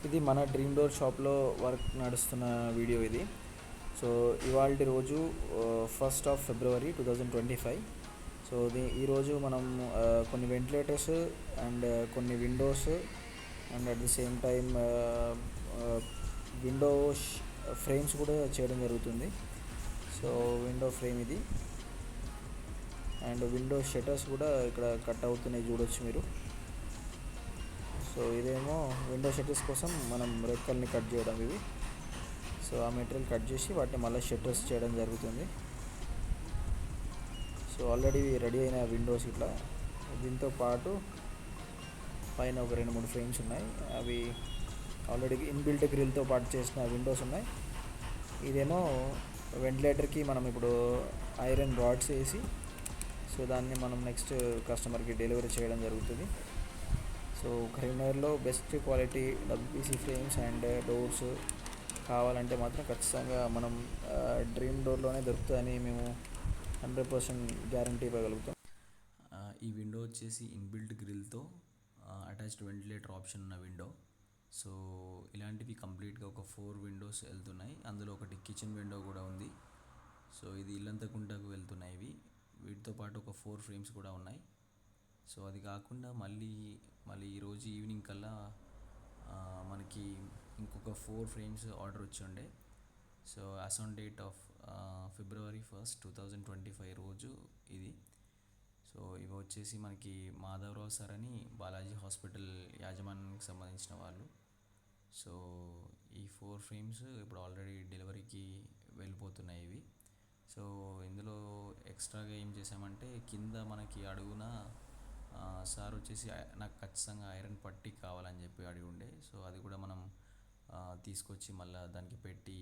ఇది మన dream door షాప్లో వర్క్ నడుస్తున్న వీడియో ఇది. సో ఇవాల్టి రోజు 1st ఆఫ్ ఫిబ్రవరి 2025. సో ఈరోజు మనం కొన్ని వెంటిలేటర్స్ అండ్ కొన్ని Windows and at the same time window frames కూడా చేయడం జరుగుతుంది. సో విండో ఫ్రేమ్ ఇది అండ్ విండో షట్టర్స్ కూడా ఇక్కడ కట్ అవుతున్నాయి, చూడొచ్చు మీరు. సో ఇదేమో విండో షట్టర్స్ కోసం మనం రెక్కల్ని కట్ చేయడం ఇవి. సో ఆ మెటీరియల్ కట్ చేసి వాటిని మళ్ళీ షట్టర్స్ చేయడం జరుగుతుంది. సో ఆల్రెడీ రెడీ అయిన విండోస్ ఇట్లా, దీంతో పాటు పైన ఒక 2-3 ఫ్రేమ్స్ ఉన్నాయి. అవి ఆల్రెడీ ఇన్బిల్ట్ గ్రిల్తో పాటు చేసిన విండోస్ ఉన్నాయి. ఇదేమో వెంటిలేటర్కి మనం ఇప్పుడు ఐరన్ రాడ్స్ వేసి సో దాన్ని మనం నెక్స్ట్ కస్టమర్కి డెలివరీ చేయడం జరుగుతుంది. సో కరీంనగర్లో best quality WPC frames and doors కావాలంటే మాత్రం ఖచ్చితంగా మనం డ్రీమ్ డోర్లోనే దొరుకుతుందని మేము 100% గ్యారంటీ ఇవ్వగలుగుతాం. ఈ విండో వచ్చేసి ఇన్బిల్ట్ గ్రిల్తో అటాచ్డ్ వెంటిలేటర్ ఆప్షన్ ఉన్న విండో. సో ఇలాంటివి కంప్లీట్గా ఒక 4 విండోస్ వెళ్తున్నాయి. అందులో ఒకటి కిచెన్ విండో కూడా ఉంది. సో ఇది ఇల్లంతా గుంటకు వెళ్తున్నాయి ఇవి. వీటితో పాటు ఒక 4 ఫ్రేమ్స్ కూడా ఉన్నాయి. సో అది కాకుండా మళ్ళీ ఈరోజు ఈవినింగ్ కల్లా మనకి ఇంకొక 4 ఫ్రేమ్స్ ఆర్డర్ వచ్చి ఉండే. So as on date of February 1st, 2025 రోజు ఇది. సో ఇవి వచ్చేసి మనకి మాధవరావు సార్ అని బాలాజీ హాస్పిటల్ యాజమాన్యానికి సంబంధించిన వాళ్ళు. సో ఈ 4 ఫ్రేమ్స్ ఇప్పుడు ఆల్రెడీ డెలివరీకి వెళ్ళిపోతున్నాయి ఇవి. సో ఇందులో ఎక్స్ట్రాగా ఏం చేసామంటే కింద మనకి అడుగున సార్ వచ్చేసి నాకు ఖచ్చితంగా ఐరన్ పట్టీ కావాలని చెప్పి అడిగి ఉండే. సో అది కూడా మనం తీసుకొచ్చి మళ్ళీ దానికి పెట్టి